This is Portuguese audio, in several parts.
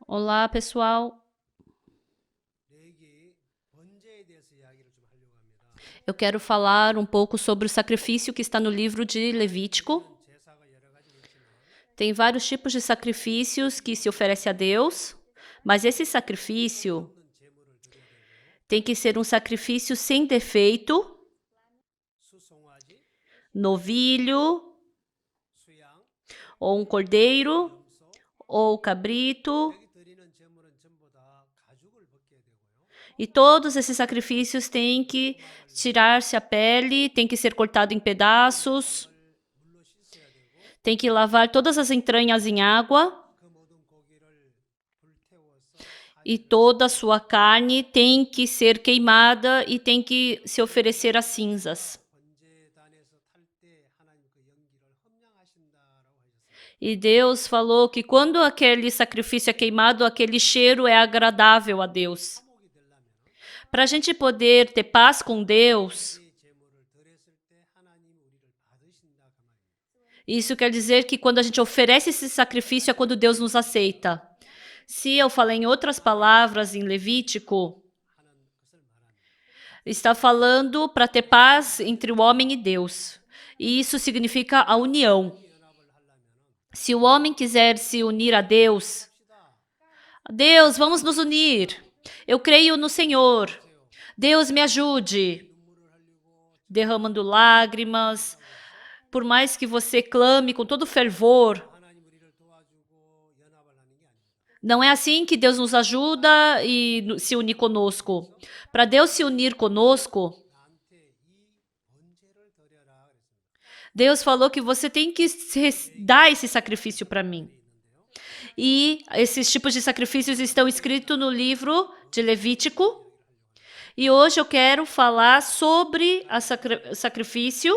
Olá, pessoal. Eu quero falar um pouco sobre o sacrifício que está no livro de Levítico. Tem vários tipos de sacrifícios que se oferece a Deus, mas esse sacrifício tem que ser um sacrifício sem defeito, novilho, ou um cordeiro, ou cabrito. E todos esses sacrifícios têm que tirar-se a pele, tem que ser cortado em pedaços, tem que lavar todas as entranhas em água, e toda a sua carne tem que ser queimada e tem que se oferecer às cinzas. E Deus falou que quando aquele sacrifício é queimado, aquele cheiro é agradável a Deus. Para a gente poder ter paz com Deus, isso quer dizer que quando a gente oferece esse sacrifício é quando Deus nos aceita. Se eu falei em outras palavras em Levítico, está falando para ter paz entre o homem e Deus. E isso significa a união. Se o homem quiser se unir a Deus, Deus, vamos nos unir. Eu creio no Senhor. Deus, me ajude. Derramando lágrimas, por mais que você clame com todo fervor, não é assim que Deus nos ajuda e se unir conosco. Para Deus se unir conosco, Deus falou que você tem que dar esse sacrifício para mim. E esses tipos de sacrifícios estão escritos no livro de Levítico. E hoje eu quero falar sobre o sacrifício.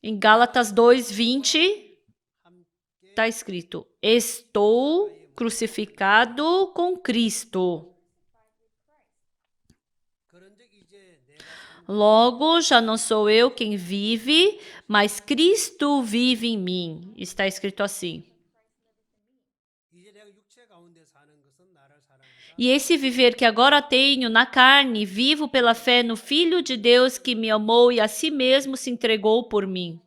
Em Gálatas 2:20, está escrito: estou crucificado com Cristo. Logo, já não sou eu quem vive, mas Cristo vive em mim. Está escrito assim. E esse viver que agora tenho na carne, vivo pela fé no Filho de Deus que me amou e a si mesmo se entregou por mim.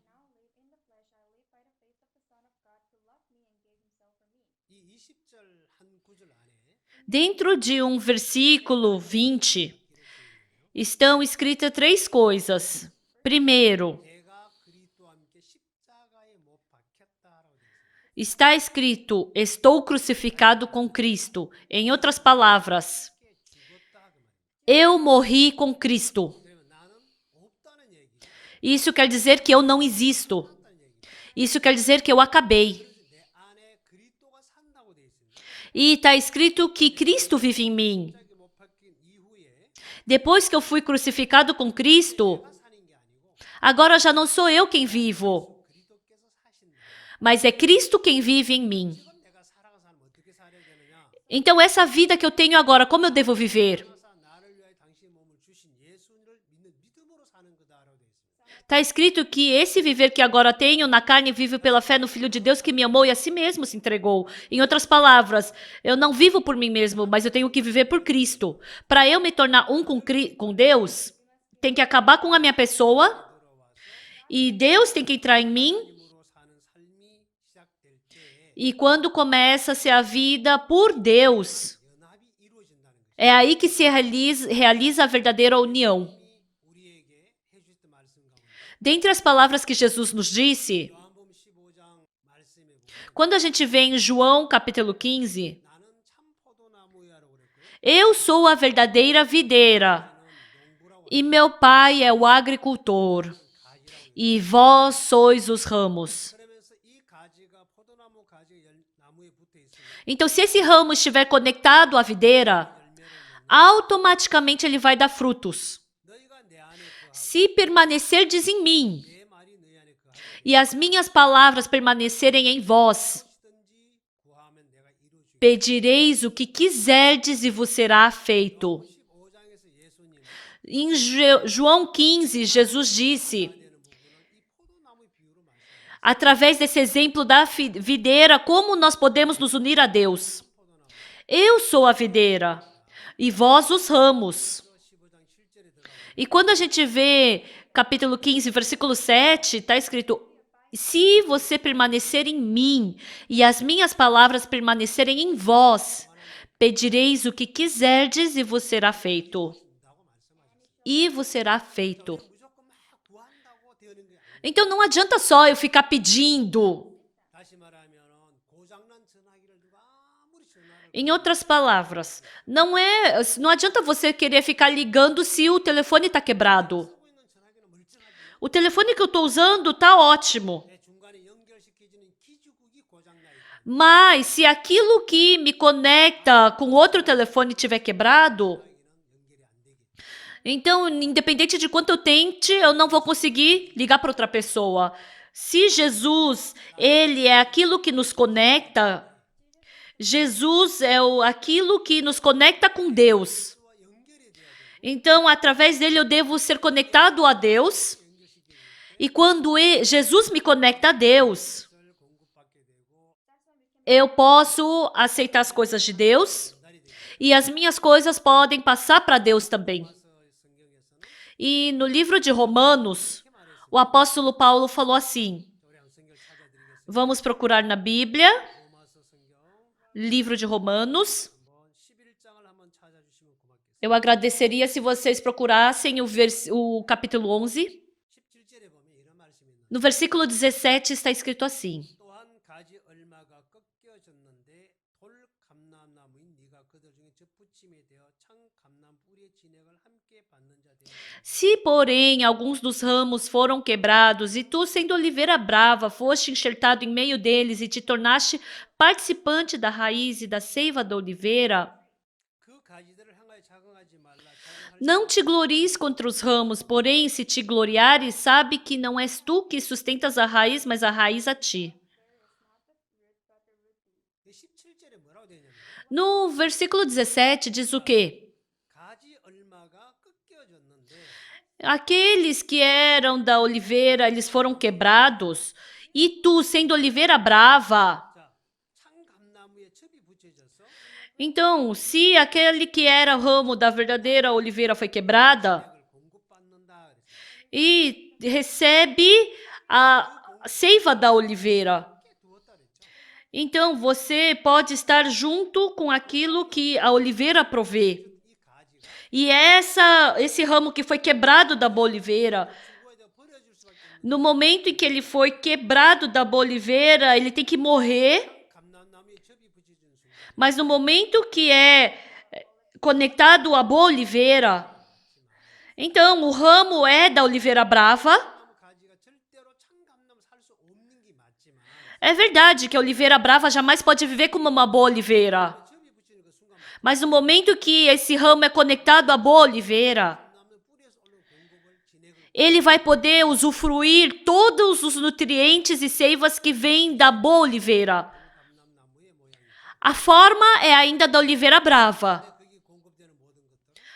Dentro de um versículo 20, estão escritas 3 coisas. Primeiro, está escrito, estou crucificado com Cristo. Em outras palavras, eu morri com Cristo. Isso quer dizer que eu não existo. Isso quer dizer que eu acabei. E está escrito que Cristo vive em mim. Depois que eu fui crucificado com Cristo, agora já não sou eu quem vivo, mas é Cristo quem vive em mim. Então, essa vida que eu tenho agora, como eu devo viver? Está escrito que esse viver que agora tenho na carne vivo pela fé no Filho de Deus que me amou e a si mesmo se entregou. Em outras palavras, eu não vivo por mim mesmo, mas eu tenho que viver por Cristo. Para eu me tornar um com Deus, tem que acabar com a minha pessoa e Deus tem que entrar em mim. E quando começa-se a vida por Deus, é aí que se realiza a verdadeira união. Dentre as palavras que Jesus nos disse, quando a gente vê em João capítulo 15, eu sou a verdadeira videira e meu pai é o agricultor e vós sois os ramos. Então, se esse ramo estiver conectado à videira, automaticamente ele vai dar frutos. Se permanecerdes em mim e as minhas palavras permanecerem em vós, pedireis o que quiserdes e vos será feito. Em João 15, Jesus disse, através desse exemplo da videira, como nós podemos nos unir a Deus. Eu sou a videira e vós os ramos. E quando a gente vê capítulo 15, versículo 7, está escrito: se você permanecer em mim e as minhas palavras permanecerem em vós, pedireis o que quiserdes e vos será feito. E vos será feito. Então não adianta só eu ficar pedindo. Em outras palavras, não adianta você querer ficar ligando se o telefone está quebrado. O telefone que eu estou usando está ótimo. Mas se aquilo que me conecta com outro telefone estiver quebrado, então, independente de quanto eu tente, eu não vou conseguir ligar para outra pessoa. Se Jesus, ele é aquilo que nos conecta, Jesus é aquilo que nos conecta com Deus. Então, através dele, eu devo ser conectado a Deus. E quando Jesus me conecta a Deus, eu posso aceitar as coisas de Deus e as minhas coisas podem passar para Deus também. E no livro de Romanos, o apóstolo Paulo falou assim, vamos procurar na Bíblia, livro de Romanos. Eu agradeceria se vocês procurassem o capítulo 11. No versículo 17 está escrito assim: se, porém, alguns dos ramos foram quebrados, e tu, sendo oliveira brava, foste enxertado em meio deles e te tornaste participante da raiz e da seiva da oliveira, não te glories contra os ramos, porém, se te gloriares, sabe que não és tu que sustentas a raiz, mas a raiz a ti. No versículo 17 diz o quê? Aqueles que eram da oliveira, eles foram quebrados, e tu, sendo oliveira brava. Então, se aquele que era ramo da verdadeira oliveira foi quebrada, e recebe a seiva da oliveira, então você pode estar junto com aquilo que a oliveira provê. E esse ramo que foi quebrado da boa oliveira, no momento em que ele foi quebrado da boa oliveira, ele tem que morrer. Mas no momento que é conectado à boa oliveira, então o ramo é da oliveira brava. É verdade que a oliveira brava jamais pode viver como uma boa oliveira. Mas no momento que esse ramo é conectado à boa oliveira, ele vai poder usufruir todos os nutrientes e seivas que vêm da boa oliveira. A forma é ainda da oliveira brava.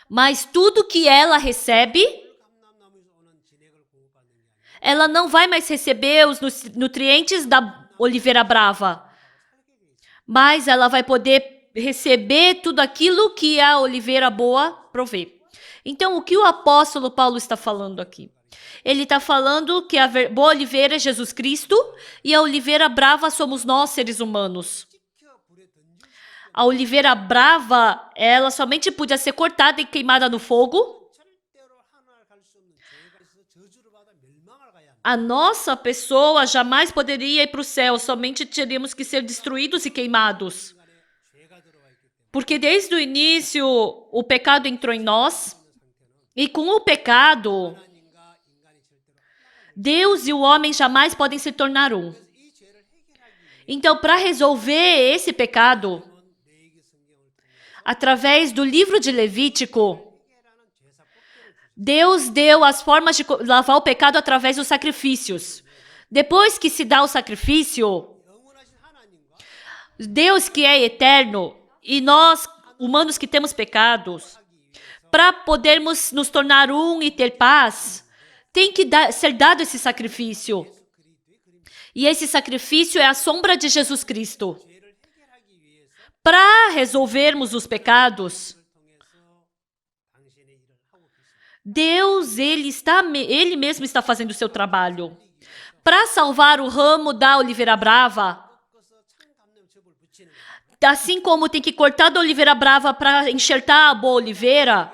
Mas tudo que ela recebe, ela não vai mais receber os nutrientes da oliveira brava. Mas ela vai poder receber tudo aquilo que a oliveira boa provê. Então, o que o apóstolo Paulo está falando aqui? Ele está falando que a boa oliveira é Jesus Cristo e a oliveira brava somos nós, seres humanos. A oliveira brava, ela somente podia ser cortada e queimada no fogo. A nossa pessoa jamais poderia ir para o céu, somente teríamos que ser destruídos e queimados. Porque desde o início, o pecado entrou em nós, e com o pecado, Deus e o homem jamais podem se tornar um. Então, para resolver esse pecado, através do livro de Levítico, Deus deu as formas de lavar o pecado através dos sacrifícios. Depois que se dá o sacrifício, Deus que é eterno e nós, humanos que temos pecados, para podermos nos tornar um e ter paz, tem que ser dado esse sacrifício. E esse sacrifício é a sombra de Jesus Cristo. Para resolvermos os pecados, Deus, Ele mesmo está fazendo o seu trabalho. Para salvar o ramo da oliveira brava, assim como tem que cortar da oliveira brava para enxertar a boa oliveira,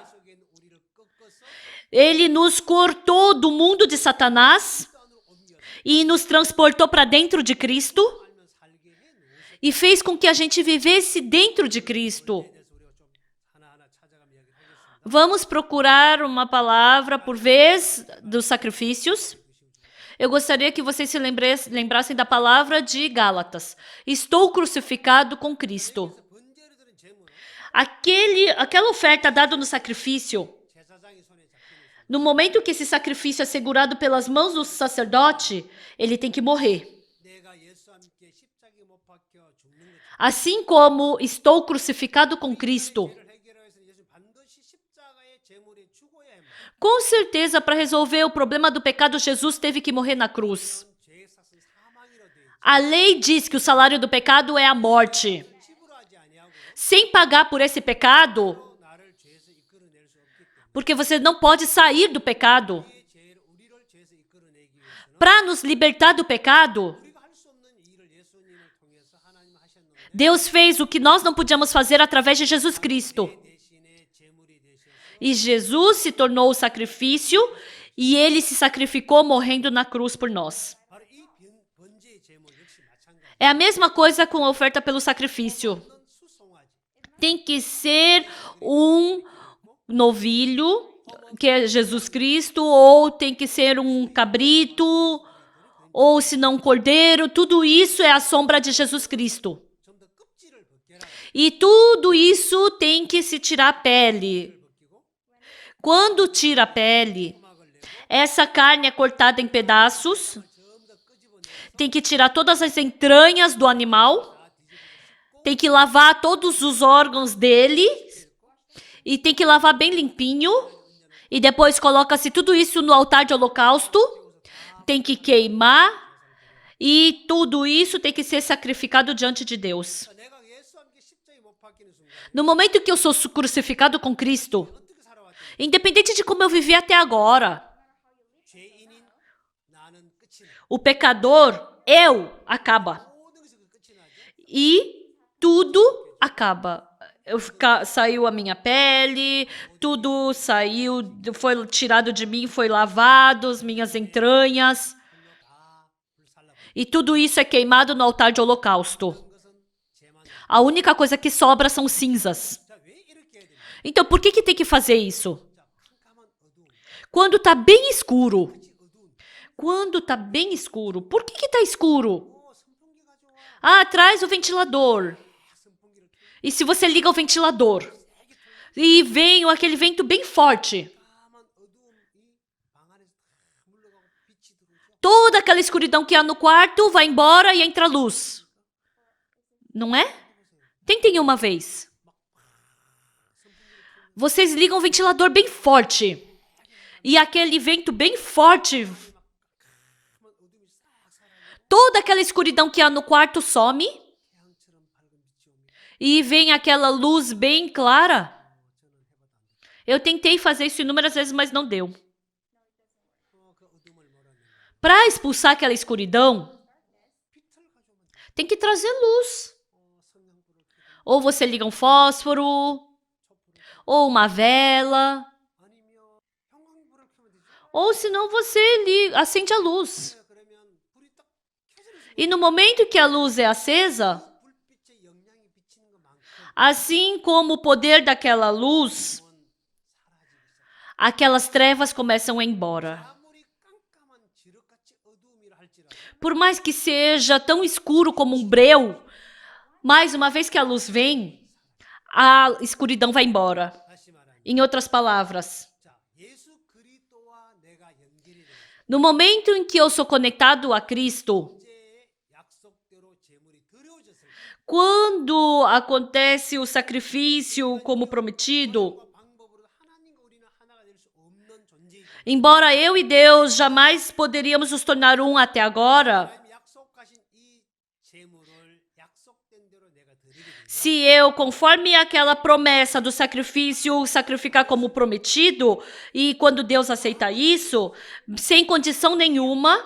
Ele nos cortou do mundo de Satanás e nos transportou para dentro de Cristo e fez com que a gente vivesse dentro de Cristo. Vamos procurar uma palavra por vez dos sacrifícios. Eu gostaria que vocês se lembrassem da palavra de Gálatas. Estou crucificado com Cristo. Aquela oferta dada no sacrifício, no momento que esse sacrifício é segurado pelas mãos do sacerdote, ele tem que morrer. Assim como estou crucificado com Cristo, com certeza, para resolver o problema do pecado, Jesus teve que morrer na cruz. A lei diz que o salário do pecado é a morte. Sem pagar por esse pecado, porque você não pode sair do pecado. Para nos libertar do pecado, Deus fez o que nós não podíamos fazer através de Jesus Cristo. E Jesus se tornou o sacrifício e Ele se sacrificou morrendo na cruz por nós. É a mesma coisa com a oferta pelo sacrifício. Tem que ser um novilho, que é Jesus Cristo, ou tem que ser um cabrito, ou se não um cordeiro. Tudo isso é a sombra de Jesus Cristo. E tudo isso tem que se tirar a pele. Quando tira a pele, essa carne é cortada em pedaços, tem que tirar todas as entranhas do animal, tem que lavar todos os órgãos dele, e tem que lavar bem limpinho, e depois coloca-se tudo isso no altar de holocausto, tem que queimar, e tudo isso tem que ser sacrificado diante de Deus. No momento que eu sou crucificado com Cristo, independente de como eu vivi até agora, o pecador, acaba. E tudo acaba. Saiu a minha pele, tudo saiu, foi tirado de mim, foi lavado, as minhas entranhas. E tudo isso é queimado no altar de holocausto. A única coisa que sobra são cinzas. Então, por que tem que fazer isso? Quando está bem escuro. Por que está escuro? Traz o ventilador. E se você liga o ventilador e vem aquele vento bem forte, toda aquela escuridão que há no quarto vai embora e entra luz. Não é? Tentem uma vez. Vocês ligam o ventilador bem forte. E aquele vento bem forte, toda aquela escuridão que há no quarto some e vem aquela luz bem clara. Eu tentei fazer isso inúmeras vezes, mas não deu. Para expulsar aquela escuridão, tem que trazer luz. Ou você liga um fósforo, ou uma vela, ou senão você acende a luz. E no momento que a luz é acesa, assim como o poder daquela luz, aquelas trevas começam a ir embora. Por mais que seja tão escuro como um breu, mais uma vez que a luz vem, a escuridão vai embora. Em outras palavras, no momento em que eu sou conectado a Cristo, quando acontece o sacrifício como prometido, embora eu e Deus jamais poderíamos nos tornar um até agora, Se eu, conforme aquela promessa do sacrifício, sacrificar como prometido, e quando Deus aceita isso, sem condição nenhuma,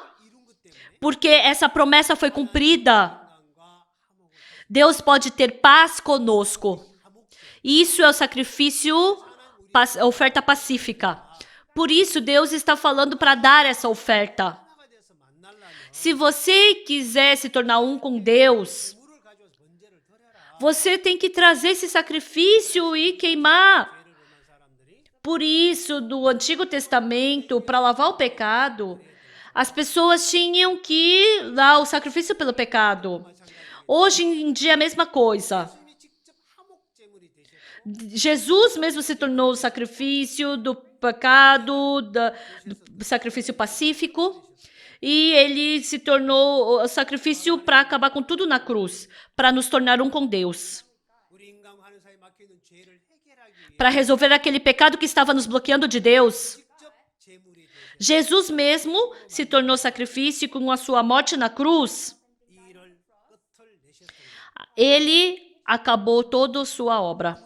porque essa promessa foi cumprida, Deus pode ter paz conosco. Isso é o sacrifício, oferta pacífica. Por isso, Deus está falando para dar essa oferta. Se você quiser se tornar um com Deus, você tem que trazer esse sacrifício e queimar. Por isso, no Antigo Testamento, para lavar o pecado, as pessoas tinham que dar o sacrifício pelo pecado. Hoje em dia é a mesma coisa. Jesus mesmo se tornou o sacrifício do pecado, do sacrifício pacífico. E ele se tornou o sacrifício para acabar com tudo na cruz, para nos tornar um com Deus. Para resolver aquele pecado que estava nos bloqueando de Deus. Jesus mesmo se tornou sacrifício com a sua morte na cruz. Ele acabou toda a sua obra.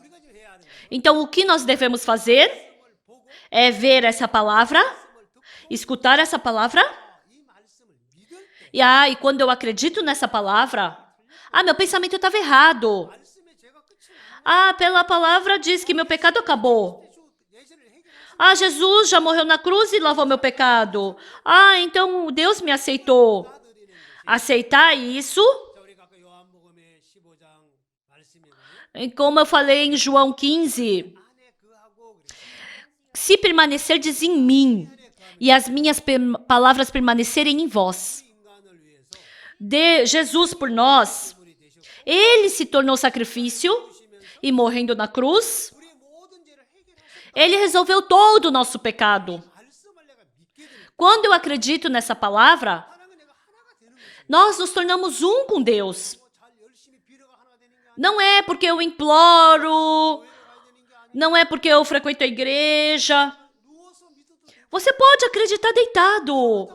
Então, o que nós devemos fazer é ver essa palavra, escutar essa palavra. E quando eu acredito nessa palavra, meu pensamento estava errado. Pela palavra diz que meu pecado acabou. Jesus já morreu na cruz e lavou meu pecado. Então Deus me aceitou. Aceitar isso, como eu falei em João 15, se permanecerdes em mim e as minhas palavras permanecerem em vós. Jesus por nós, ele se tornou sacrifício e morrendo na cruz, ele resolveu todo o nosso pecado. Quando eu acredito nessa palavra, nós nos tornamos um com Deus. Não é porque eu imploro, não é porque eu frequento a igreja. Você pode acreditar deitado.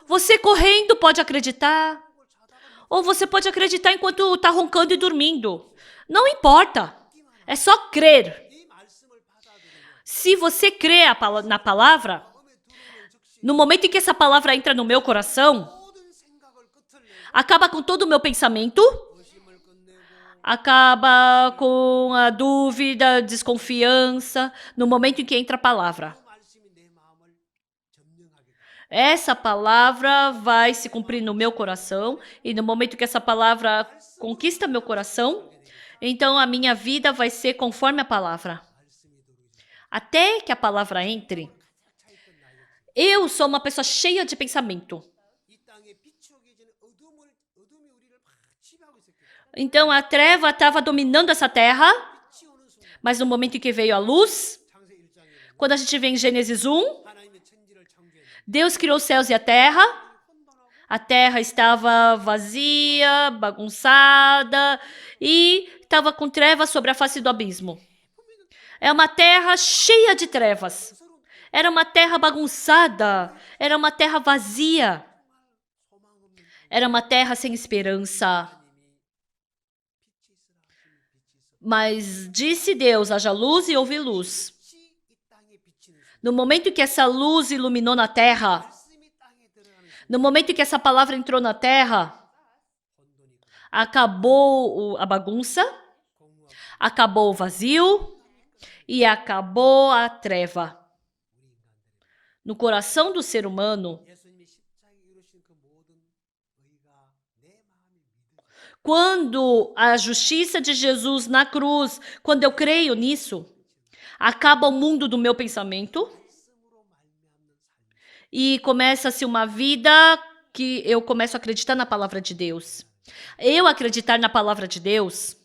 Você correndo pode acreditar. Ou você pode acreditar enquanto está roncando e dormindo. Não importa. É só crer. Se você crê na palavra, no momento em que essa palavra entra no meu coração, acaba com todo o meu pensamento, acaba com a dúvida, desconfiança, no momento em que entra a palavra. Essa palavra vai se cumprir no meu coração, e no momento que essa palavra conquista meu coração, então a minha vida vai ser conforme a palavra. Até que a palavra entre, eu sou uma pessoa cheia de pensamento. Então a treva estava dominando essa terra, mas no momento em que veio a luz, quando a gente vê em Gênesis 1, Deus criou os céus e a terra estava vazia, bagunçada e estava com trevas sobre a face do abismo. É uma terra cheia de trevas. Era uma terra bagunçada, era uma terra vazia. Era uma terra sem esperança. Mas disse Deus, haja luz e houve luz. No momento em que essa luz iluminou na terra, no momento em que essa palavra entrou na terra, acabou a bagunça, acabou o vazio e acabou a treva. No coração do ser humano, quando a justiça de Jesus na cruz, quando eu creio nisso, acaba o mundo do meu pensamento e começa-se uma vida que eu começo a acreditar na palavra de Deus. Eu acreditar na palavra de Deus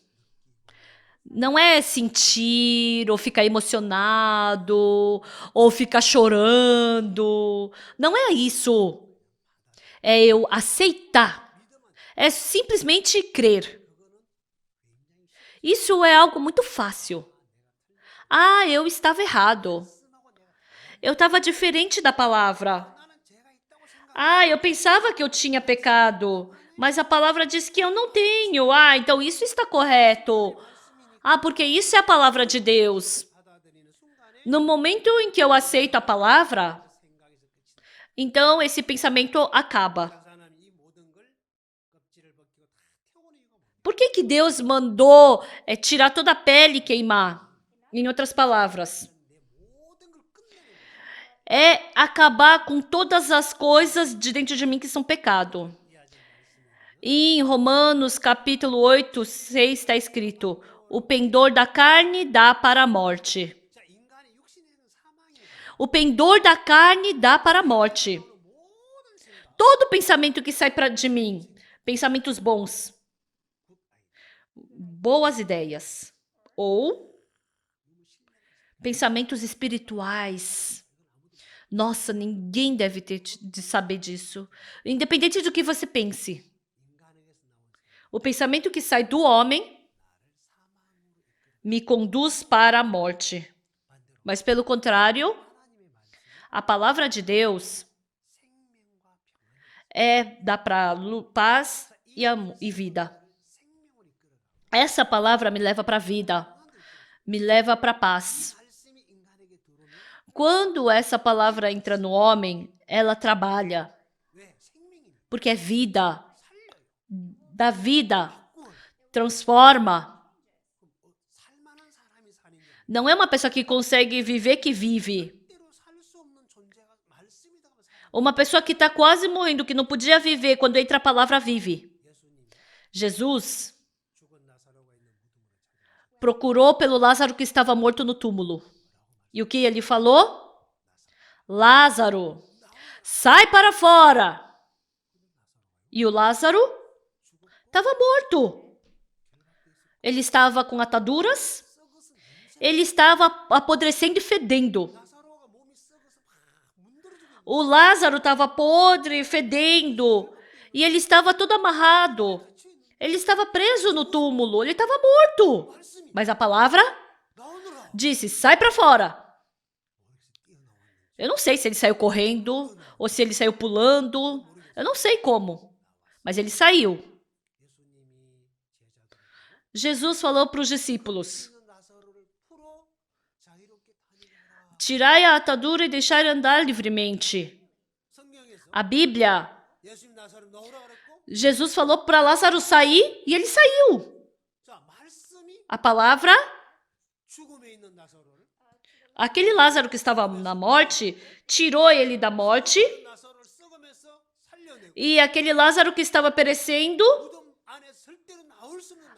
não é sentir ou ficar emocionado ou ficar chorando. Não é isso. É eu aceitar. É simplesmente crer. Isso é algo muito fácil. Eu estava errado. Eu estava diferente da palavra. Eu pensava que eu tinha pecado. Mas a palavra diz que eu não tenho. Então isso está correto. Porque isso é a palavra de Deus. No momento em que eu aceito a palavra, então esse pensamento acaba. Por que Deus mandou tirar toda a pele e queimar? Em outras palavras, é acabar com todas as coisas de dentro de mim que são pecado. E em Romanos capítulo 8, 6 está escrito: o pendor da carne dá para a morte. O pendor da carne dá para a morte. Todo pensamento que sai de mim, pensamentos bons, boas ideias, ou pensamentos espirituais. Nossa, ninguém deve ter de saber disso. Independente do que você pense. O pensamento que sai do homem me conduz para a morte. Mas pelo contrário, a palavra de Deus dá para paz e vida. Essa palavra me leva para a vida, me leva para a paz. Quando essa palavra entra no homem, ela trabalha, porque é vida, dá vida, transforma. Não é uma pessoa que consegue viver que vive. Uma pessoa que está quase morrendo, que não podia viver, quando entra a palavra, vive. Jesus procurou pelo Lázaro que estava morto no túmulo. E o que ele falou? Lázaro, sai para fora. E o Lázaro estava morto. Ele estava com ataduras. Ele estava apodrecendo e fedendo. O Lázaro estava podre, fedendo. E ele estava todo amarrado. Ele estava preso no túmulo. Ele estava morto. Mas a palavra disse, sai para fora. Eu não sei se ele saiu correndo ou se ele saiu pulando. Eu não sei como. Mas ele saiu. Jesus falou para os discípulos: tirai a atadura e deixai andar livremente. A Bíblia, Jesus falou para Lázaro sair e ele saiu. A palavra, aquele Lázaro que estava na morte, tirou ele da morte. E aquele Lázaro que estava perecendo,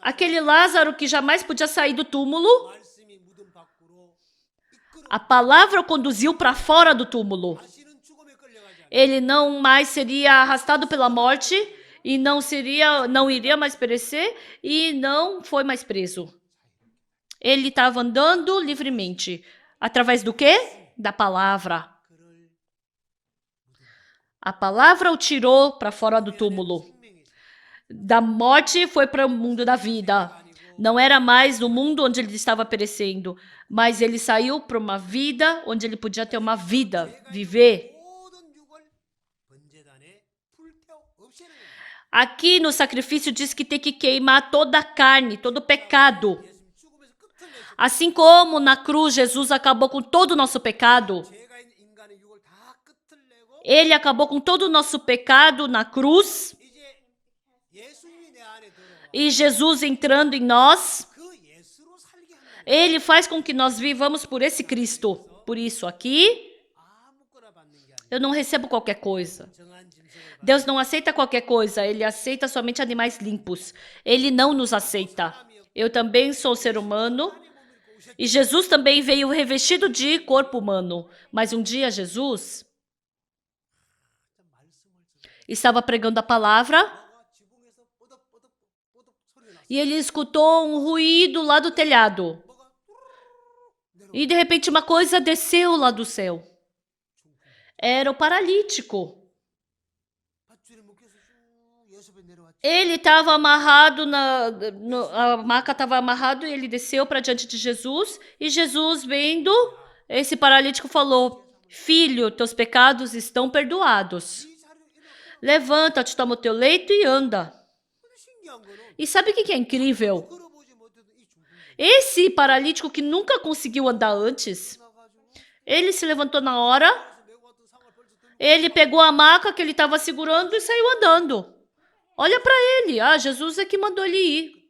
aquele Lázaro que jamais podia sair do túmulo, a palavra o conduziu para fora do túmulo. Ele não mais seria arrastado pela morte e não iria mais perecer e não foi mais preso. Ele estava andando livremente. Através do quê? Da palavra. A palavra o tirou para fora do túmulo. Da morte foi para o mundo da vida. Não era mais o mundo onde ele estava perecendo, mas ele saiu para uma vida onde ele podia ter uma vida, viver. Aqui no sacrifício diz que tem que queimar toda a carne, todo o pecado. Assim como na cruz Jesus acabou com todo o nosso pecado, ele acabou com todo o nosso pecado na cruz. E Jesus entrando em nós, ele faz com que nós vivamos por esse Cristo. Por isso aqui, eu não recebo qualquer coisa. Deus não aceita qualquer coisa, ele aceita somente animais limpos. Ele não nos aceita. Eu também sou ser humano e Jesus também veio revestido de corpo humano. Mas um dia Jesus estava pregando a palavra e ele escutou um ruído lá do telhado. E de repente uma coisa desceu lá do céu. Era o paralítico. Ele estava amarrado, a maca estava amarrado e ele desceu para diante de Jesus. E Jesus, vendo esse paralítico, falou: filho, teus pecados estão perdoados. Levanta-te, toma o teu leito e anda. E sabe o que é incrível? Esse paralítico que nunca conseguiu andar antes, ele se levantou na hora, ele pegou a maca que ele estava segurando e saiu andando. Olha para ele, Jesus é que mandou ele ir.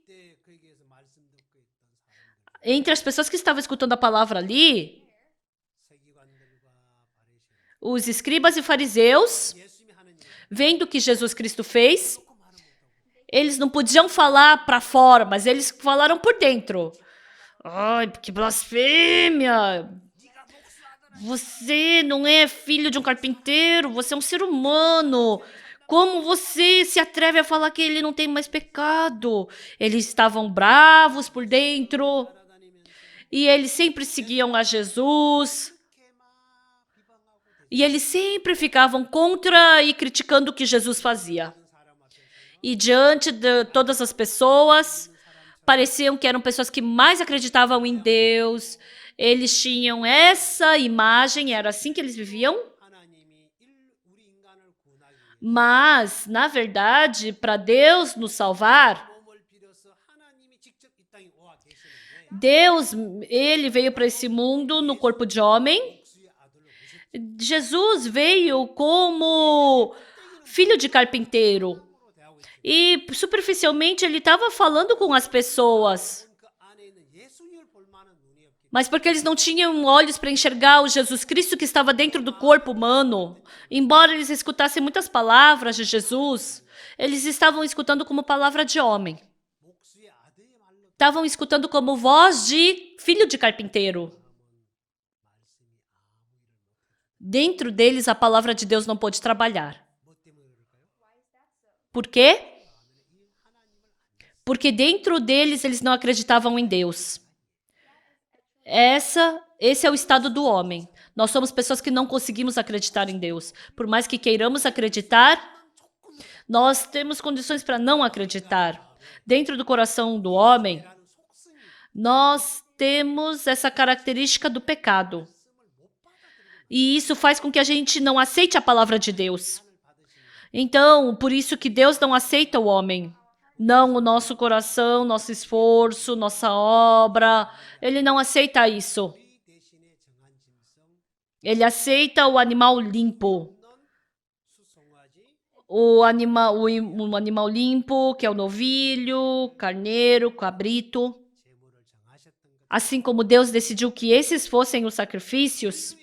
Entre as pessoas que estavam escutando a palavra ali, os escribas e fariseus, vendo o que Jesus Cristo fez, eles não podiam falar para fora, mas eles falaram por dentro. Ai, que blasfêmia! Você não é filho de um carpinteiro, você é um ser humano. Como você se atreve a falar que ele não tem mais pecado? Eles estavam bravos por dentro. E eles sempre seguiam a Jesus. E eles sempre ficavam contra e criticando o que Jesus fazia. E diante de todas as pessoas, pareciam que eram pessoas que mais acreditavam em Deus. Eles tinham essa imagem, era assim que eles viviam. Mas, na verdade, para Deus nos salvar, Deus, ele veio para esse mundo no corpo de homem. Jesus veio como filho de carpinteiro. E superficialmente ele estava falando com as pessoas. Mas porque eles não tinham olhos para enxergar o Jesus Cristo que estava dentro do corpo humano, embora eles escutassem muitas palavras de Jesus, eles estavam escutando como palavra de homem. Estavam escutando como voz de filho de carpinteiro. Dentro deles, a palavra de Deus não pôde trabalhar. Por quê? Porque dentro deles, eles não acreditavam em Deus. Esse é o estado do homem. Nós somos pessoas que não conseguimos acreditar em Deus. Por mais que queiramos acreditar, nós temos condições para não acreditar. Dentro do coração do homem, nós temos essa característica do pecado. E isso faz com que a gente não aceite a palavra de Deus. Então, por isso que Deus não aceita o homem. Não o nosso coração, nosso esforço, nossa obra. Ele não aceita isso. Ele aceita o animal limpo. O animal limpo, que é o novilho, carneiro, cabrito. Assim como Deus decidiu que esses fossem os sacrifícios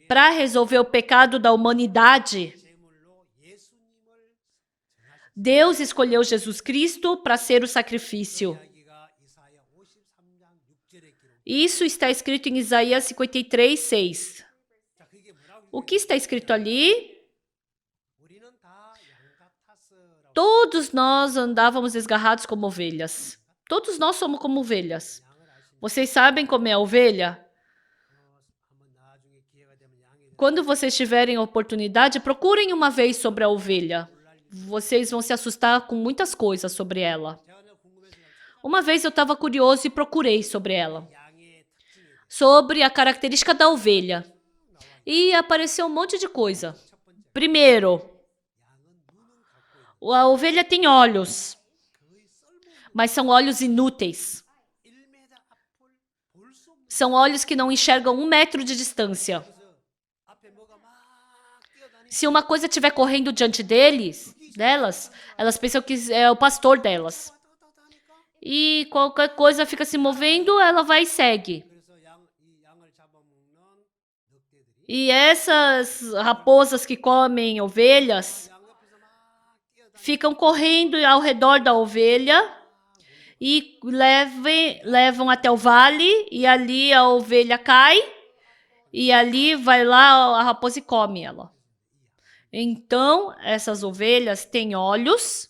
para resolver o pecado da humanidade, Deus escolheu Jesus Cristo para ser o sacrifício. Isso está escrito em Isaías 53, 6. O que está escrito ali? Todos nós andávamos desgarrados como ovelhas. Todos nós somos como ovelhas. Vocês sabem como é a ovelha? Quando vocês tiverem oportunidade, procurem uma vez sobre a ovelha. Vocês vão se assustar com muitas coisas sobre ela. Uma vez eu estava curioso e procurei sobre ela. Sobre a característica da ovelha. E apareceu um monte de coisa. Primeiro, a ovelha tem olhos, mas são olhos inúteis. São olhos que não enxergam 1 metro de distância. Se uma coisa estiver correndo diante delas, elas pensam que é o pastor delas. E qualquer coisa fica se movendo, ela vai e segue. E essas raposas que comem ovelhas ficam correndo ao redor da ovelha e levam até o vale, e ali a ovelha cai, e ali vai lá a raposa e come ela. Então, essas ovelhas têm olhos,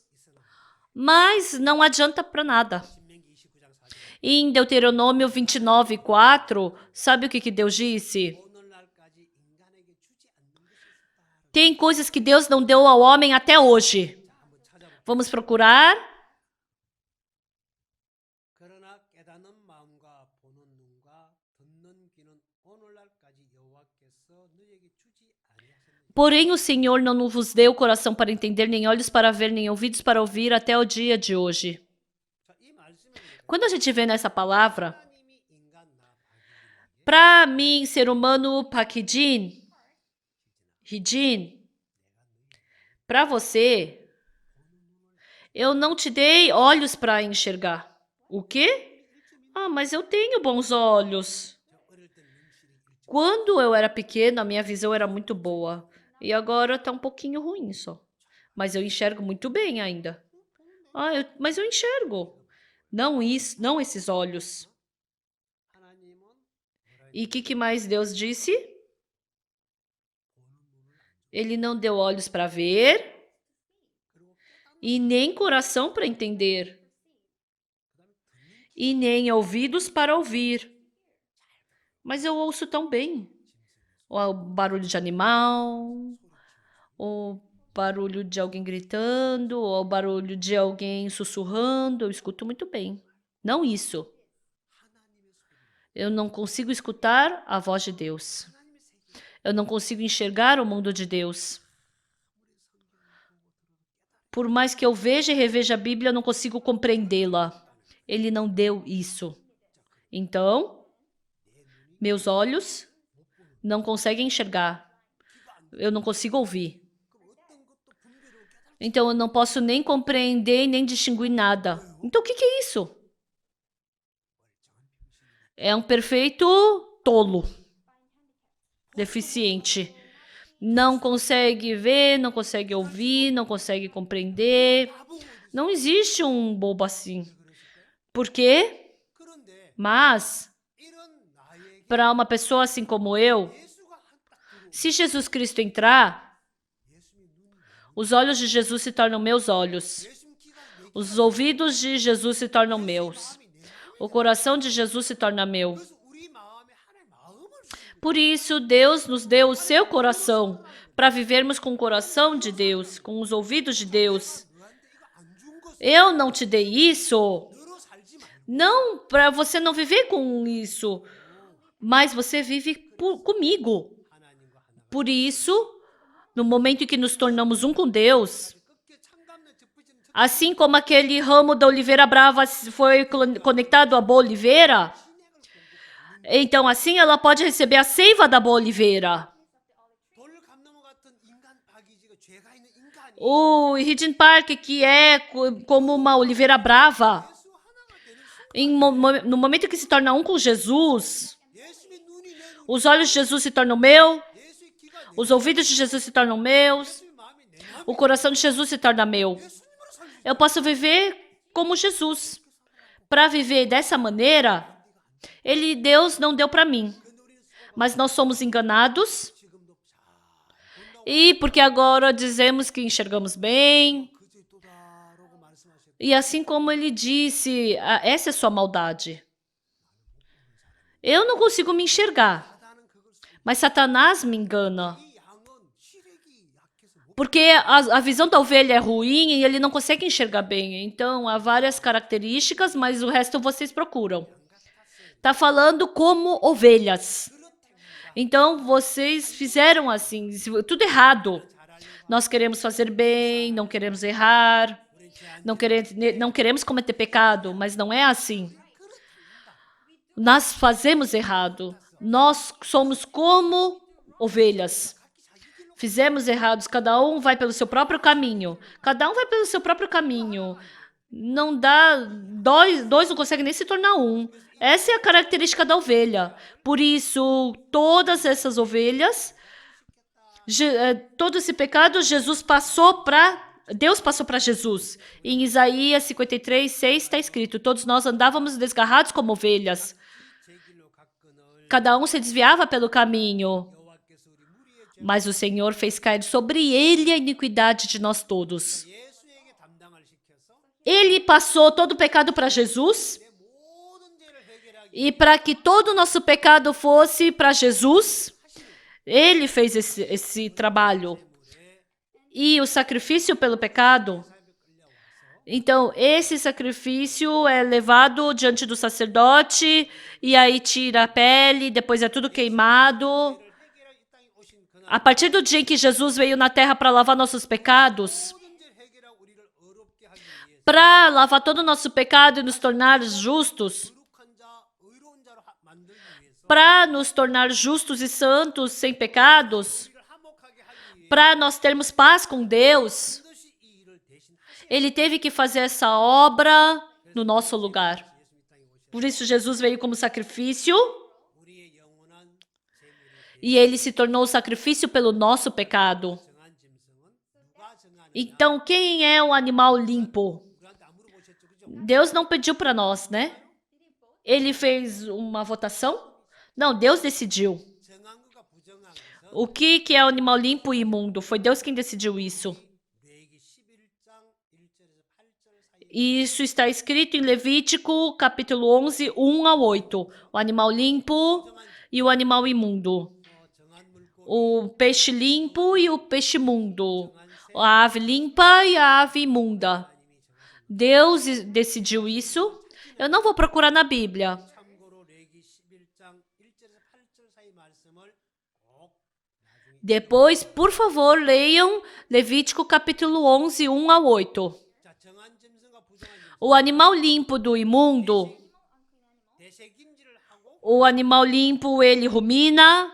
mas não adianta para nada. Em Deuteronômio 29, 4, sabe o que Deus disse? Tem coisas que Deus não deu ao homem até hoje. Vamos procurar. Porém, o Senhor não vos deu coração para entender, nem olhos para ver, nem ouvidos para ouvir, até o dia de hoje. Quando a gente vê nessa palavra, para mim, ser humano, Pakidin, Hijin, para você, eu não te dei olhos para enxergar. O quê? Ah, mas eu tenho bons olhos. Quando eu era pequena, a minha visão era muito boa. E agora está um pouquinho ruim só. Mas eu enxergo muito bem ainda. Mas eu enxergo. Não esses olhos. E o que mais Deus disse? Ele não deu olhos para ver e nem coração para entender e nem ouvidos para ouvir. Mas eu ouço tão bem. O barulho de animal, o barulho de alguém gritando, ou o barulho de alguém sussurrando, eu escuto muito bem. Não isso. Eu não consigo escutar a voz de Deus. Eu não consigo enxergar o mundo de Deus. Por mais que eu veja e reveja a Bíblia, eu não consigo compreendê-la. Ele não deu isso. Então, meus olhos não conseguem enxergar. Eu não consigo ouvir. Então, eu não posso nem compreender, nem distinguir nada. Então, o que é isso? É um perfeito tolo. Deficiente. Não consegue ver, não consegue ouvir, não consegue compreender. Não existe um bobo assim. Por quê? Mas, para uma pessoa assim como eu, se Jesus Cristo entrar, os olhos de Jesus se tornam meus olhos. Os ouvidos de Jesus se tornam meus. O coração de Jesus se torna meu. Por isso, Deus nos deu o seu coração, para vivermos com o coração de Deus, com os ouvidos de Deus. Eu não te dei isso, não para você não viver com isso, mas você vive comigo. Por isso, no momento em que nos tornamos um com Deus, assim como aquele ramo da oliveira brava foi conectado à boa oliveira, então assim ela pode receber a seiva da boa oliveira. O Regent Park, que é como uma oliveira brava, no momento que se torna um com Jesus, os olhos de Jesus se tornam meus, os ouvidos de Jesus se tornam meus, o coração de Jesus se torna meu. Eu posso viver como Jesus. Para viver dessa maneira, Deus não deu para mim. Mas nós somos enganados. E porque agora dizemos que enxergamos bem. E assim como ele disse, essa é sua maldade. Eu não consigo me enxergar. Mas Satanás me engana. Porque a visão da ovelha é ruim e ele não consegue enxergar bem. Então, há várias características, mas o resto vocês procuram. Está falando como ovelhas. Então, vocês fizeram assim, tudo errado. Nós queremos fazer bem, não queremos errar, não queremos cometer pecado, mas não é assim. Nós fazemos errado. Nós somos como ovelhas. Fizemos errados, cada um vai pelo seu próprio caminho. Cada um vai pelo seu próprio caminho. Não dá, dois não conseguem nem se tornar um. Essa é a característica da ovelha. Por isso, todas essas ovelhas, todo esse pecado, Deus passou para Jesus. Em Isaías 53:6 está escrito: todos nós andávamos desgarrados como ovelhas. Cada um se desviava pelo caminho. Mas o Senhor fez cair sobre ele a iniquidade de nós todos. Ele passou todo o pecado para Jesus. E para que todo o nosso pecado fosse para Jesus, ele fez esse trabalho. E o sacrifício pelo pecado, Então, esse sacrifício é levado diante do sacerdote, e aí tira a pele, depois é tudo queimado. A partir do dia em que Jesus veio na terra para lavar nossos pecados, para lavar todo o nosso pecado e nos tornar justos, para nos tornar justos e santos, sem pecados, para nós termos paz com Deus, ele teve que fazer essa obra no nosso lugar. Por isso Jesus veio como sacrifício e ele se tornou o sacrifício pelo nosso pecado. Então, quem é o animal limpo? Deus não pediu para nós, né? Ele fez uma votação? Não, Deus decidiu. O que é o animal limpo e imundo? Foi Deus quem decidiu isso. Isso está escrito em Levítico, capítulo 11, 1 ao 8. O animal limpo e o animal imundo. O peixe limpo e o peixe imundo. A ave limpa e a ave imunda. Deus decidiu isso. Eu não vou procurar na Bíblia. Depois, por favor, leiam Levítico capítulo 11, 1 ao 8. O animal limpo do imundo, o animal limpo, ele rumina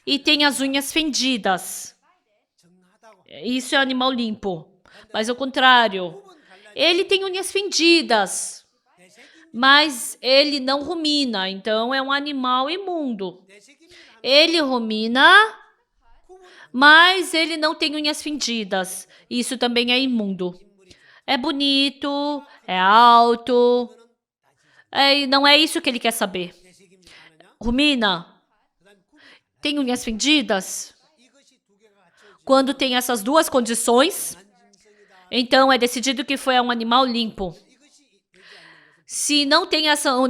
e tem as unhas fendidas. Isso é animal limpo. Mas ao contrário, ele tem unhas fendidas, mas ele não rumina, então é um animal imundo. Ele rumina, mas ele não tem unhas fendidas. Isso também é imundo. É bonito, é alto. Não é isso que ele quer saber. Rumina, tem unhas fendidas? Quando tem essas duas condições, então é decidido que foi um animal limpo. Se não tem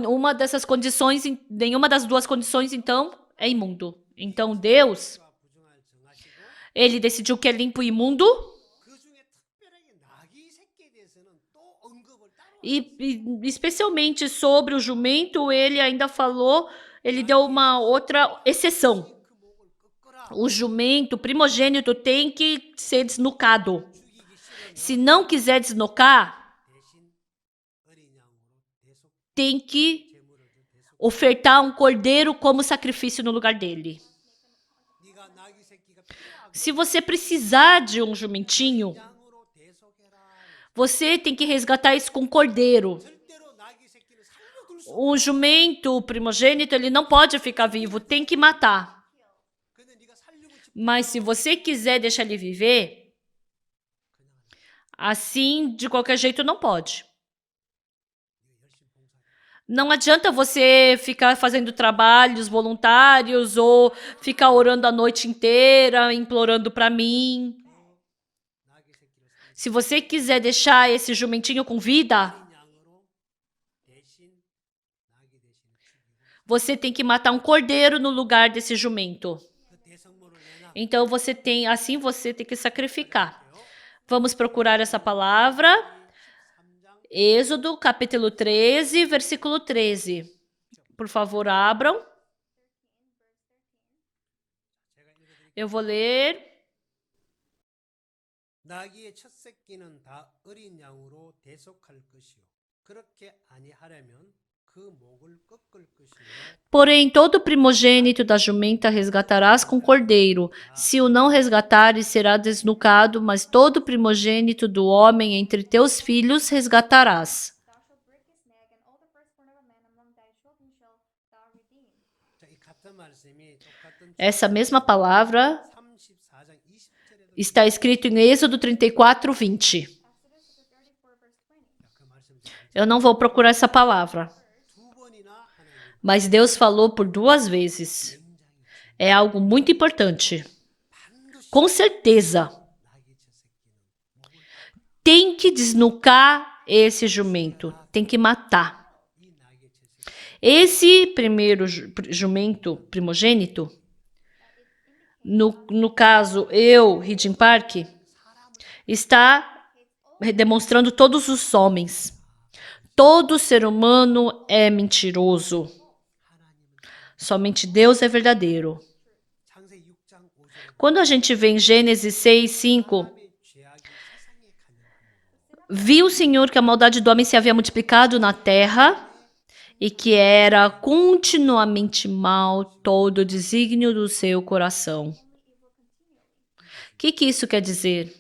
uma dessas condições, nenhuma das duas condições, então é imundo. Então Deus, ele decidiu que é limpo e imundo. E especialmente sobre o jumento, ele ainda falou, ele deu uma outra exceção. O jumento primogênito tem que ser desnucado. Se não quiser desnucar, tem que ofertar um cordeiro como sacrifício no lugar dele. Se você precisar de um jumentinho, você tem que resgatar isso com cordeiro. O jumento primogênito, ele não pode ficar vivo, tem que matar. Mas se você quiser deixar ele viver, assim, de qualquer jeito, não pode. Não adianta você ficar fazendo trabalhos voluntários ou ficar orando a noite inteira, implorando para mim. Se você quiser deixar esse jumentinho com vida, você tem que matar um cordeiro no lugar desse jumento. Então você tem que sacrificar. Vamos procurar essa palavra. Êxodo, capítulo 13, versículo 13. Por favor, abram. Eu vou ler. 나귀의 첫 새끼는 다 어린 양으로 대속할 것이요. 그렇게 아니하려면 그 목을 꺾을 것이요. Porém, todo primogênito da jumenta resgatarás com cordeiro. Se o não resgatares, será desnucado, mas todo primogênito do homem entre teus filhos resgatarás. Essa mesma palavra está escrito em Êxodo 34, 20. Eu não vou procurar essa palavra. Mas Deus falou por 2 vezes. É algo muito importante. Com certeza. Tem que desnucar esse jumento. Tem que matar. Esse primeiro jumento primogênito, no caso, Reading Park, está demonstrando todos os homens. Todo ser humano é mentiroso. Somente Deus é verdadeiro. Quando a gente vê em Gênesis 6, 5, viu o Senhor que a maldade do homem se havia multiplicado na terra e que era continuamente mal todo o desígnio do seu coração. O que isso quer dizer?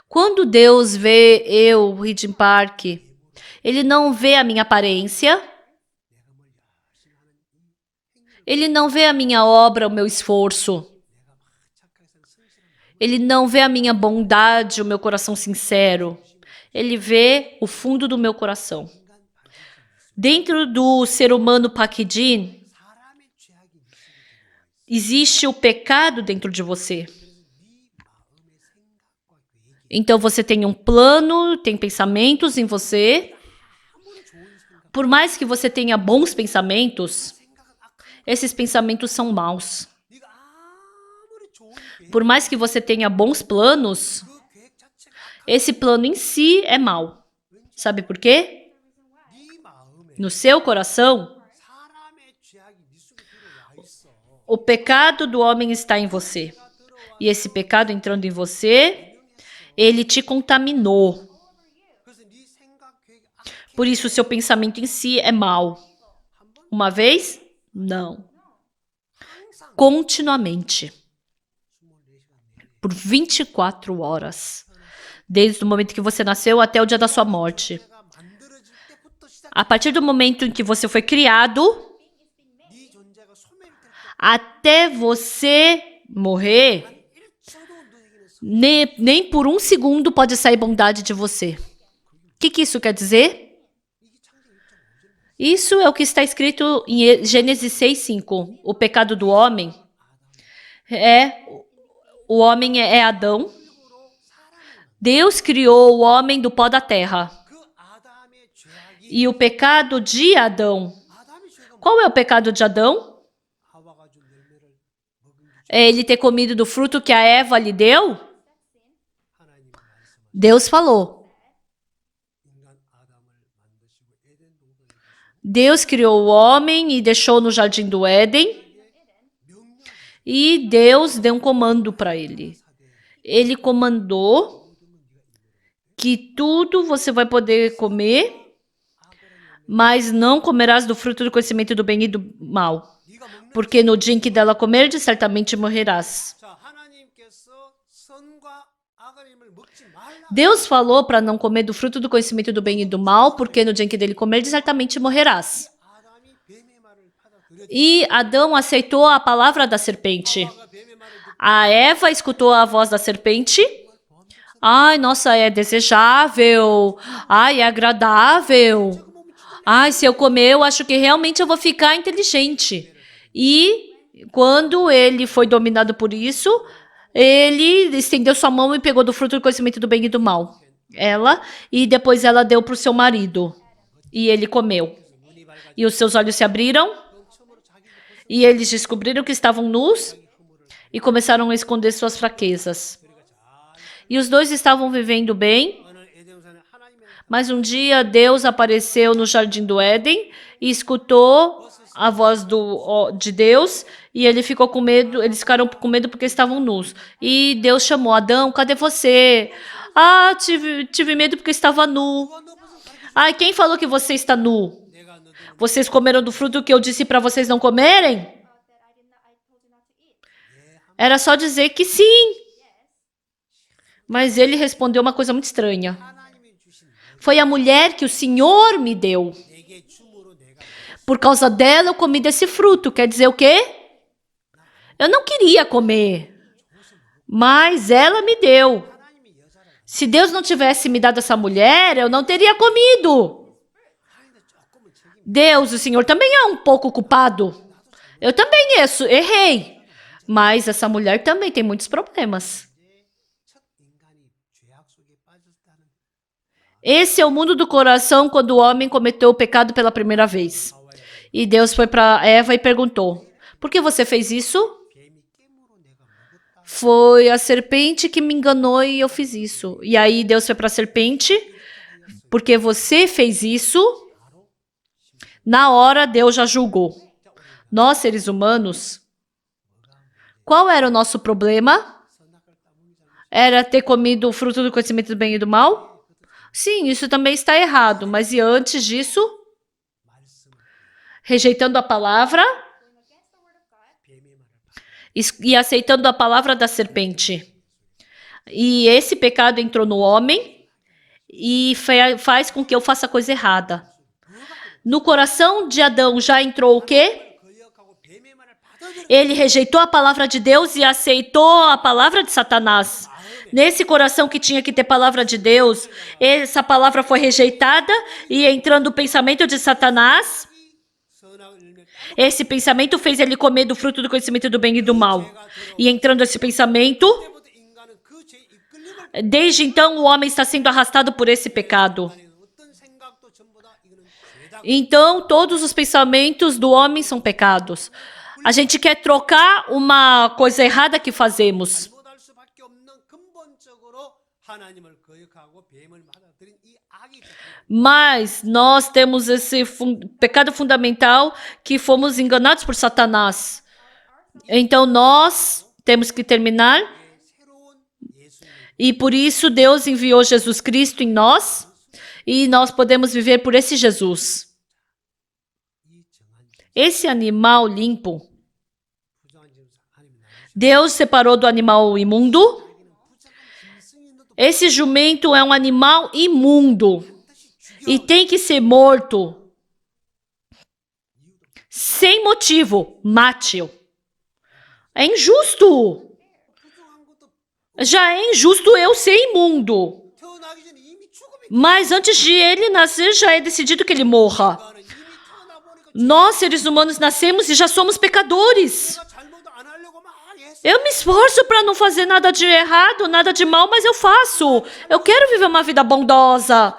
Quando Deus vê eu, Reading Park, Ele não vê a minha aparência, Ele não vê a minha obra, o meu esforço. Ele não vê a minha bondade, o meu coração sincero. Ele vê o fundo do meu coração. Dentro do ser humano Pakidin, existe o pecado dentro de você. Então você tem um plano, tem pensamentos em você. Por mais que você tenha bons pensamentos, esses pensamentos são maus. Por mais que você tenha bons planos, esse plano em si é mau. Sabe por quê? No seu coração, o pecado do homem está em você. E esse pecado entrando em você, ele te contaminou. Por isso, o seu pensamento em si é mau. Uma vez? Não. Continuamente. Por 24 horas. Desde o momento que você nasceu até o dia da sua morte. A partir do momento em que você foi criado, até você morrer, nem por um segundo pode sair bondade de você. O que isso quer dizer? Isso é o que está escrito em Gênesis 6:5. O pecado do homem é Adão. Deus criou o homem do pó da terra. E o pecado de Adão. Qual é o pecado de Adão? É ele ter comido do fruto que a Eva lhe deu? Deus falou. Deus criou o homem e deixou no jardim do Éden. E Deus deu um comando para ele. Ele comandou que tudo você vai poder comer, mas não comerás do fruto do conhecimento do bem e do mal. Porque no dia em que dela comerdes, certamente morrerás. Deus falou para não comer do fruto do conhecimento do bem e do mal, porque no dia em que dele comerdes, certamente morrerás. E Adão aceitou a palavra da serpente. A Eva escutou a voz da serpente. Ai, nossa, é desejável. Ai, é agradável. Ai, se eu comer, eu acho que realmente eu vou ficar inteligente. E quando ele foi dominado por isso, ele estendeu sua mão e pegou do fruto do conhecimento do bem e do mal. E depois ela deu para o seu marido. E ele comeu. E os seus olhos se abriram. E eles descobriram que estavam nus e começaram a esconder suas fraquezas. E os dois estavam vivendo bem, mas um dia Deus apareceu no jardim do Éden e escutou a voz de Deus e eles ficaram com medo porque estavam nus. E Deus chamou: Adão, cadê você? Ah, tive medo porque estava nu. Ah, quem falou que você está nu? Vocês comeram do fruto que eu disse para vocês não comerem? Era só dizer que sim. Mas ele respondeu uma coisa muito estranha. Foi a mulher que o Senhor me deu. Por causa dela eu comi desse fruto. Quer dizer o quê? Eu não queria comer. Mas ela me deu. Se Deus não tivesse me dado essa mulher, eu não teria comido. Deus, o Senhor, também é um pouco culpado. Eu também errei. Mas essa mulher também tem muitos problemas. Esse é o mundo do coração quando o homem cometeu o pecado pela primeira vez. E Deus foi para Eva e perguntou: por que você fez isso? Foi a serpente que me enganou e eu fiz isso. E aí Deus foi para a serpente, porque você fez isso, na hora Deus já julgou. Nós, seres humanos, qual era o nosso problema? Era ter comido o fruto do conhecimento do bem e do mal? Sim, isso também está errado, mas e antes disso? Rejeitando a palavra e aceitando a palavra da serpente. E esse pecado entrou no homem e faz com que eu faça a coisa errada. No coração de Adão já entrou o quê? Ele rejeitou a palavra de Deus e aceitou a palavra de Satanás. Nesse coração que tinha que ter palavra de Deus, essa palavra foi rejeitada e entrando o pensamento de Satanás, esse pensamento fez ele comer do fruto do conhecimento do bem e do mal. E entrando esse pensamento, desde então o homem está sendo arrastado por esse pecado. Então todos os pensamentos do homem são pecados. A gente quer trocar uma coisa errada que fazemos. Mas nós temos esse pecado fundamental que fomos enganados por Satanás. Então nós temos que terminar. E por isso Deus enviou Jesus Cristo em nós. E nós podemos viver por esse Jesus. Esse animal limpo, Deus separou do animal imundo. Esse jumento é um animal imundo e tem que ser morto. Sem motivo, mate-o. É injusto. Já é injusto eu ser imundo. Mas antes de ele nascer, já é decidido que ele morra. Nós, seres humanos, nascemos e já somos pecadores. Eu me esforço para não fazer nada de errado, nada de mal, mas eu faço. Eu quero viver uma vida bondosa.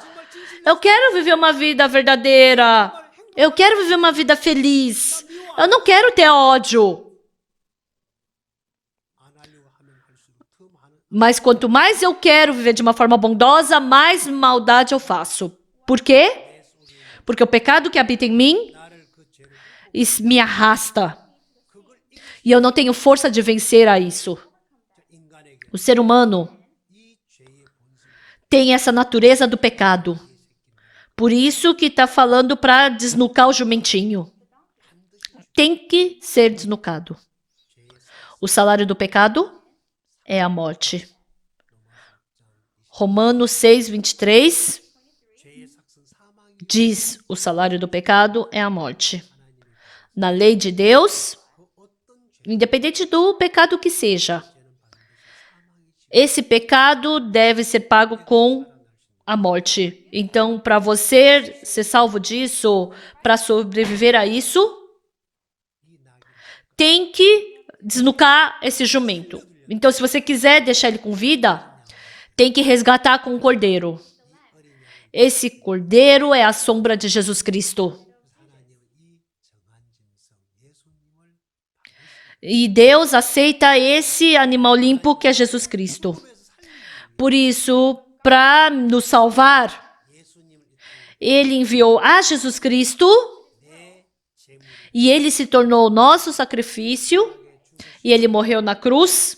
Eu quero viver uma vida verdadeira. Eu quero viver uma vida feliz. Eu não quero ter ódio. Mas quanto mais eu quero viver de uma forma bondosa, mais maldade eu faço. Por quê? Porque o pecado que habita em mim me arrasta. E eu não tenho força de vencer a isso. O ser humano tem essa natureza do pecado. Por isso que está falando para desnucar o jumentinho. Tem que ser desnucado. O salário do pecado é a morte. Romanos 6, 23 diz: o salário do pecado é a morte. Na lei de Deus, independente do pecado que seja, esse pecado deve ser pago com a morte. Então, para você ser salvo disso, para sobreviver a isso, tem que desnucar esse jumento. Então, se você quiser deixar ele com vida, tem que resgatar com um cordeiro. Esse cordeiro é a sombra de Jesus Cristo. E Deus aceita esse animal limpo que é Jesus Cristo. Por isso, para nos salvar, Ele enviou a Jesus Cristo e Ele se tornou o nosso sacrifício e Ele morreu na cruz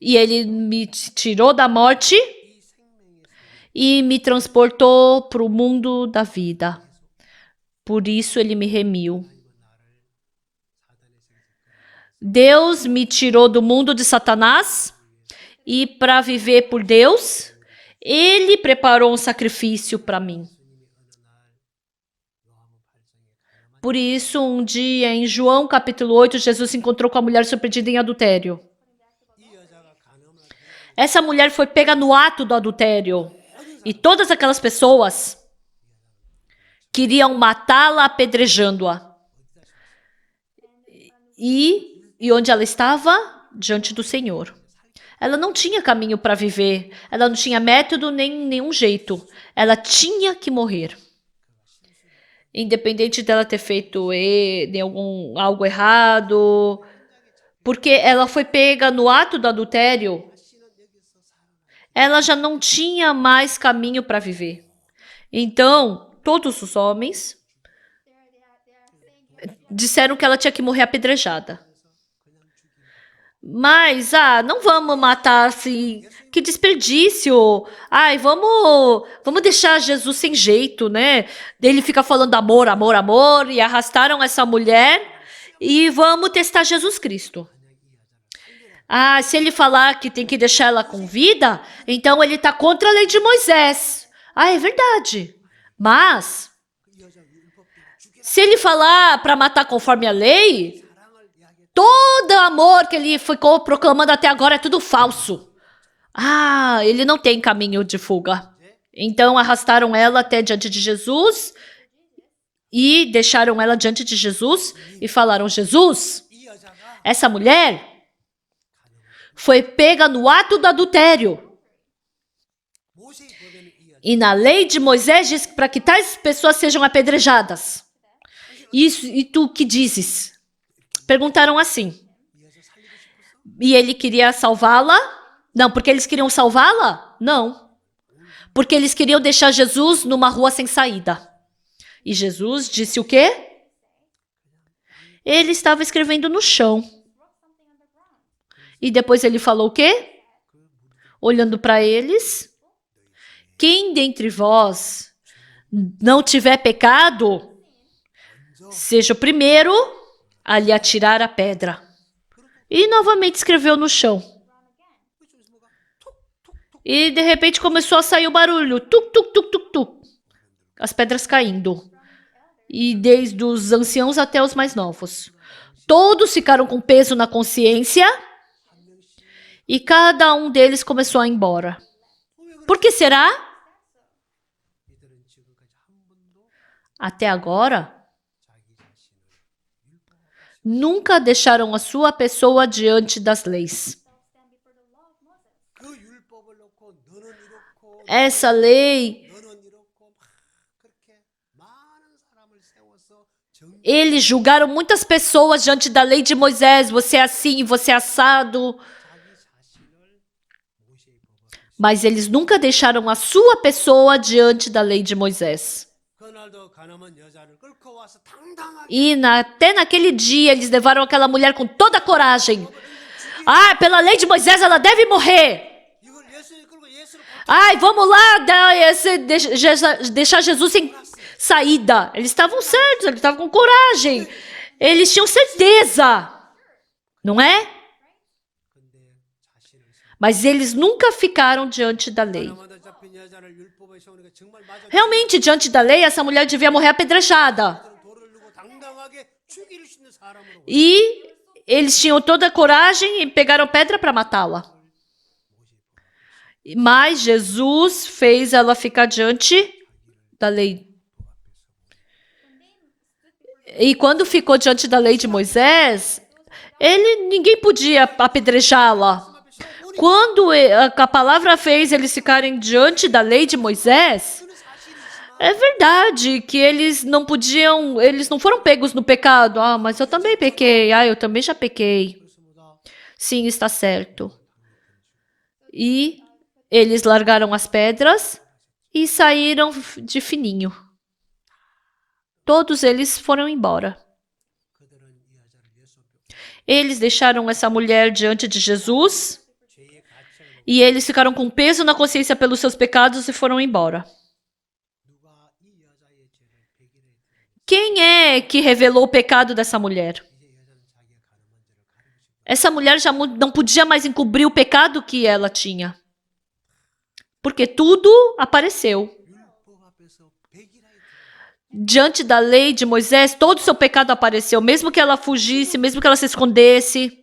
e Ele me tirou da morte e me transportou para o mundo da vida. Por isso Ele me remiu. Deus me tirou do mundo de Satanás e para viver por Deus, Ele preparou um sacrifício para mim. Por isso, um dia, em João capítulo 8, Jesus se encontrou com a mulher surpreendida em adultério. Essa mulher foi pega no ato do adultério. E todas aquelas pessoas queriam matá-la apedrejando-a. E onde ela estava? Diante do Senhor. Ela não tinha caminho para viver. Ela não tinha método nem nenhum jeito. Ela tinha que morrer. Independente dela ter feito algo errado, porque ela foi pega no ato do adultério, ela já não tinha mais caminho para viver. Então, todos os homens disseram que ela tinha que morrer apedrejada. Mas, não vamos matar assim, que desperdício. Ai, vamos deixar Jesus sem jeito, né? Ele fica falando amor, amor, amor, e arrastaram essa mulher e vamos testar Jesus Cristo. Se ele falar que tem que deixar ela com vida, então ele está contra a lei de Moisés. É verdade. Mas, se ele falar para matar conforme a lei, todo amor que ele ficou proclamando até agora é tudo falso. Ele não tem caminho de fuga. Então arrastaram ela até diante de Jesus e deixaram ela diante de Jesus e falaram: Jesus, essa mulher foi pega no ato do adultério. E na lei de Moisés diz que para que tais pessoas sejam apedrejadas. Isso, e tu que dizes? Perguntaram assim. E ele queria salvá-la? Não, porque eles queriam salvá-la? Não. Porque eles queriam deixar Jesus numa rua sem saída. E Jesus disse o quê? Ele estava escrevendo no chão. E depois ele falou o quê? Olhando para eles. Quem dentre vós não tiver pecado, seja o primeiro a lhe atirar a pedra. E novamente escreveu no chão. E de repente começou a sair o barulho. Tuk, tuk, tuk, tuk, tuk. As pedras caindo. E desde os anciãos até os mais novos. Todos ficaram com peso na consciência. E cada um deles começou a ir embora. Por que será? Até agora, nunca deixaram a sua pessoa diante das leis. Essa lei, eles julgaram muitas pessoas diante da lei de Moisés. Você é assim, você é assado. Mas eles nunca deixaram a sua pessoa diante da lei de Moisés. E até naquele dia eles levaram aquela mulher com toda a coragem. Pela lei de Moisés ela deve morrer. Vamos lá deixar Jesus sem saída. Eles estavam certos, eles estavam com coragem. Eles tinham certeza. Não é? Mas eles nunca ficaram diante da lei. Realmente, diante da lei, essa mulher devia morrer apedrejada. E eles tinham toda a coragem e pegaram pedra para matá-la. Mas Jesus fez ela ficar diante da lei. E quando ficou diante da lei de Moisés, ninguém podia apedrejá-la. Quando a palavra fez eles ficarem diante da lei de Moisés, é verdade que eles não foram pegos no pecado. Mas eu também pequei. Eu também já pequei. Sim, está certo. E eles largaram as pedras e saíram de fininho. Todos eles foram embora. Eles deixaram essa mulher diante de Jesus e eles ficaram com peso na consciência pelos seus pecados e foram embora. Quem é que revelou o pecado dessa mulher? Essa mulher já não podia mais encobrir o pecado que ela tinha. Porque tudo apareceu. Diante da lei de Moisés, todo o seu pecado apareceu. Mesmo que ela fugisse, mesmo que ela se escondesse.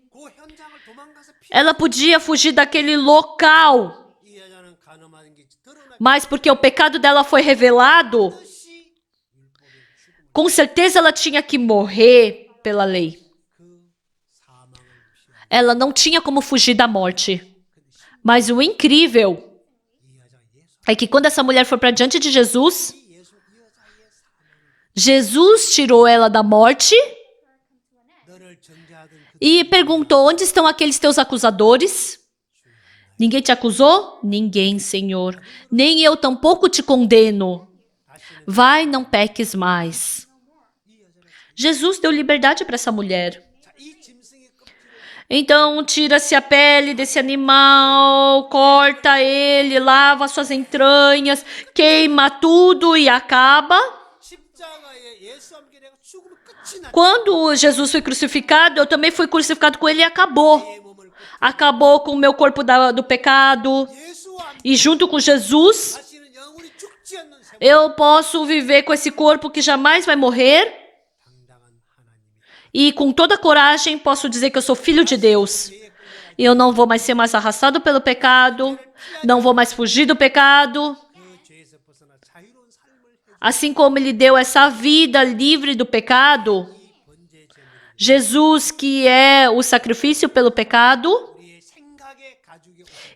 Ela podia fugir daquele local. Mas porque o pecado dela foi revelado, com certeza ela tinha que morrer pela lei. Ela não tinha como fugir da morte. Mas o incrível é que quando essa mulher foi para diante de Jesus, Jesus tirou ela da morte E perguntou: onde estão aqueles teus acusadores? Ninguém te acusou? Ninguém, Senhor. Nem eu tampouco te condeno. Vai, não peques mais. Jesus deu liberdade para essa mulher. Então, tira-se a pele desse animal, corta ele, lava suas entranhas, queima tudo e acaba. Quando Jesus foi crucificado, eu também fui crucificado com ele e acabou. Acabou com o meu corpo do pecado. E junto com Jesus, eu posso viver com esse corpo que jamais vai morrer. E com toda coragem posso dizer que eu sou filho de Deus. E eu não vou mais ser mais arrastado pelo pecado. Não vou mais fugir do pecado. Assim como Ele deu essa vida livre do pecado, Jesus, que é o sacrifício pelo pecado,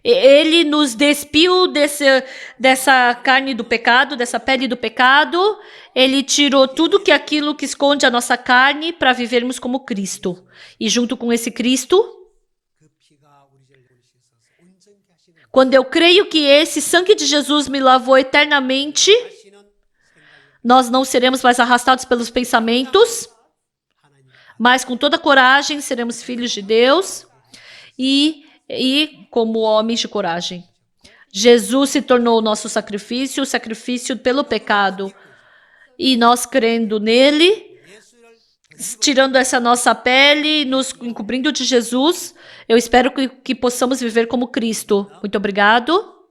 Ele nos despiu dessa carne do pecado, dessa pele do pecado. Ele tirou tudo aquilo que esconde a nossa carne para vivermos como Cristo. E junto com esse Cristo, quando eu creio que esse sangue de Jesus me lavou eternamente, nós não seremos mais arrastados pelos pensamentos, mas com toda coragem seremos filhos de Deus e como homens de coragem. Jesus se tornou o nosso sacrifício, o sacrifício pelo pecado. E nós crendo nele, tirando essa nossa pele, nos encobrindo de Jesus, eu espero que possamos viver como Cristo. Muito obrigado.